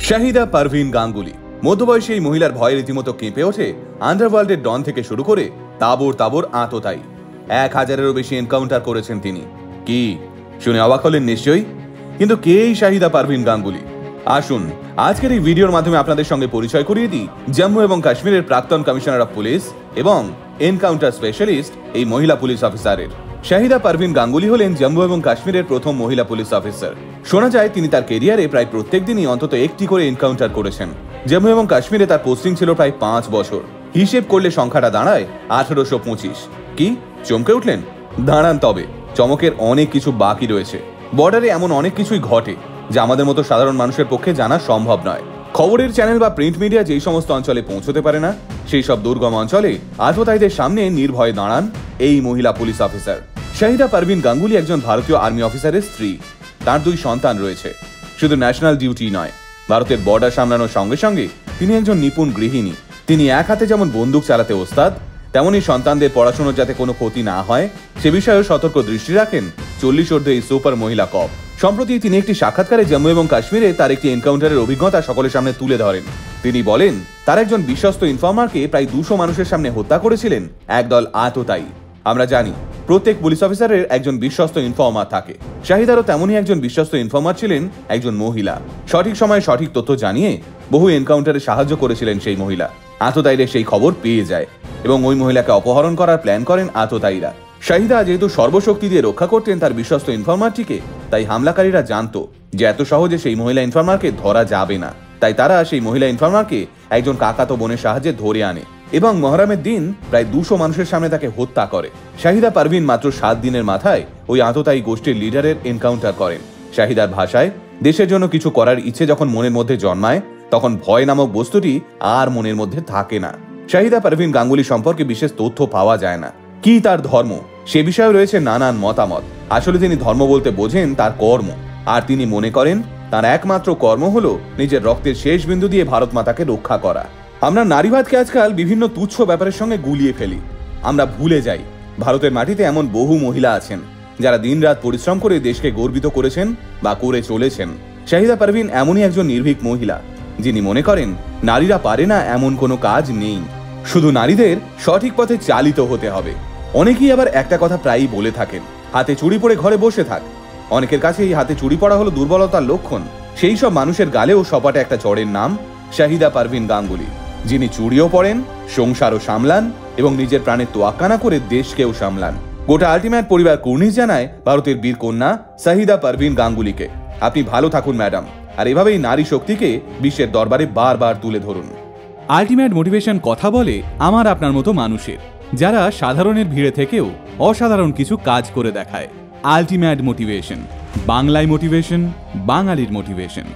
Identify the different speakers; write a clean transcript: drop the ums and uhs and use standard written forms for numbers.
Speaker 1: শাহিদা পারভিন গাঙ্গুলি মধ্যবয়সী এই মহিলার ভয়ে রীতিমতো কেঁপে ওঠে আন্ডারওয়ার্ল্ডের ডন থেকে শুরু করে তাবর তাবর আততায়ী। 1000-এরও বেশি এনকাউন্টার করেছেন তিনি। কি শুনে অবাক হলেন নিশ্চয়ই, কিন্তু কে এই শাহিদা পারভিন গাঙ্গুলি? আসুন আজকের এই ভিডিওর মাধ্যমে আপনাদের সঙ্গে পরিচয় করিয়ে দিই জম্মু এবং কাশ্মীরের প্রাক্তন কমিশনার অফ পুলিশ এবং এনকাউন্টার স্পেশালিস্ট এই মহিলা পুলিশ অফিসারের। শাহিদা পারভিন গাঙ্গুলি হলেন জম্মু এবং কাশ্মীরের প্রথম মহিলা পুলিশ অফিসার। শোনা যায় তিনি তার কেরিয়ারে প্রায় প্রত্যেক দিনই অন্তত একটি করে এনকাউন্টার করেছেন। জম্মু এবং কাশ্মীরে তার পোস্টিং ছিল প্রায় 5 বছর। হিসেব করলে সংখ্যাটা দাঁড়ায় 1825। কি চমকে উঠলেন? দাঁড়ান, তবে চমকের অনেক কিছু বাকি রয়েছে। বর্ডারে এমন অনেক কিছুই ঘটে যা আমাদের মতো সাধারণ মানুষের পক্ষে জানা সম্ভব নয়। খবরের চ্যানেল বা প্রিন্ট মিডিয়া যেই সমস্ত অঞ্চলে পৌঁছতে পারে না, সেই সব দুর্গম অঞ্চলে আততায়ীদের সামনে নির্ভয়ে দাঁড়ান এই মহিলা পুলিশ অফিসার। শাহিদা পারভিন গাঙ্গুলি একজন ভারতীয় আর্মি অফিসারের স্ত্রী। তার 2 সন্তান রয়েছে। শুধু ন্যাশনাল ডিউটি নয়, ভারতের বর্ডার সামলানোর সঙ্গে সঙ্গে তিনি একজন নিপুণ গৃহিণী। তিনি এক হাতে যেমন বন্দুক চালাতে ওস্তাদ, তেমনি সন্তানদের পড়াশোনার যাতে কোনো ক্ষতি না হয় সে বিষয়েও সতর্ক দৃষ্টি রাখেন 40 ঊর্ধ্ব এই সুপার মহিলা কপ। সম্প্রতি তিনি একটি সাক্ষাৎকারে জম্মু এবং কাশ্মীরে তার একটি এনকাউন্টারের অভিজ্ঞতা সকলের সামনে তুলে ধরেন। তিনি বলেন তার একজন বিশ্বস্ত ইনফর্মারকে প্রায় 200 মানুষের সামনে হত্যা করেছিলেন একদল আততায়ী। আমরা জানি প্রত্যেক পুলিশ অফিসারের একজন বিশ্বস্ত ইনফর্মার থাকে। শাহিদারও তেমনই একজন বিশ্বস্ত ইনফর্মার ছিলেন একজন মহিলা। সঠিক সময়ে সঠিক তথ্য জানিয়ে বহু এনকাউন্টারে সাহায্য করেছিলেন সেই মহিলা। আততায়ীরা সেই খবর পেয়ে যায় এবং ওই মহিলাকে অপহরণ করার প্ল্যান করেন আততায়ীরা। শাহিদা যেহেতু সর্বশক্তি দিয়ে রক্ষা করতেন তার বিশ্বস্ত ইনফর্মারটিকে, তাই হামলাকারীরা জানতো যে এত সহজে সেই মহিলা ইনফর্মারকে ধরা যাবে না। তাই তারা সেই মহিলা ইনফর্মারকে একজন কাকাতো বোনের সাহায্যে ধরে আনে এবং মহরমের দিন প্রায় 200 মানুষের সামনে তাকে হত্যা করে। শাহিদা পারভিন মাত্র 7 দিনের মাথায় ওই আততায়ী গোষ্ঠীর লিডারের এনকাউন্টার করেন। শাহিদার ভাষায়, দেশের জন্য কিছু করার ইচ্ছে যখন মনের মধ্যে জন্মায় তখন ভয় নামক বস্তুটি আর মনের মধ্যে থাকে না। শাহিদা পারভিন গাঙ্গুলি সম্পর্কে বিশেষ তথ্য পাওয়া যায় না। কি তার ধর্ম সে বিষয়ে রয়েছে নানান মতামত। আসলে তিনি ধর্ম বলতে বোঝেন তার কর্ম, আর তিনি মনে করেন তার একমাত্র কর্ম হলো নিজের রক্তের শেষ বিন্দু দিয়ে ভারত মাতাকে রক্ষা করা। আমরা নারীবাদকে আজকাল বিভিন্ন তুচ্ছ ব্যাপারের সঙ্গে গুলিয়ে ফেলি। আমরা ভুলে যাই ভারতের মাটিতে এমন বহু মহিলা আছেন যারা দিনরাত পরিশ্রম করে দেশকে গর্বিত করেছেন বা করে চলেছেন। শাহিদা পারভিন এমনই একজন নির্ভীক মহিলা যিনি মনে করেন নারীরা পারে না এমন কোনো কাজ নেই, শুধু নারীদের সঠিক পথে চালিত হতে হবে। অনেকেই আবার একটা কথা প্রায়ই বলে থাকেন, হাতে চুড়ি পরে ঘরে বসে থাক। অনেকের কাছে এই হাতে চুড়ি পরা হলো দুর্বলতার লক্ষণ। সেই সব মানুষের গালেও সপাটে একটা চড়ের নাম শাহিদা পারভিন গাঙ্গুলি, যিনি চুড়িও পরেন, সংসারও সামলান এবং নিজের প্রাণের তোয়াক্কা না করে দেশকেও সামলান। গোটা আল্টিমেট পরিবার কুর্নিশ জানায় ভারতের বীর কন্যা শাহিদা পারভিন গাঙ্গুলিকে। আপনি ভালো থাকুন ম্যাডাম, আর এভাবেই নারী শক্তিকে বিশ্বের দরবারে বারবার তুলে ধরুন।
Speaker 2: আল্টিমেট মোটিভেশন কথা বলে আমার আপনার মতো মানুষের, যারা সাধারণের ভিড়ে থেকেও অসাধারণ কিছু কাজ করে দেখায়। আল্টিমেট মোটিভেশন, বাংলায় মোটিভেশন, বাঙালির মোটিভেশন।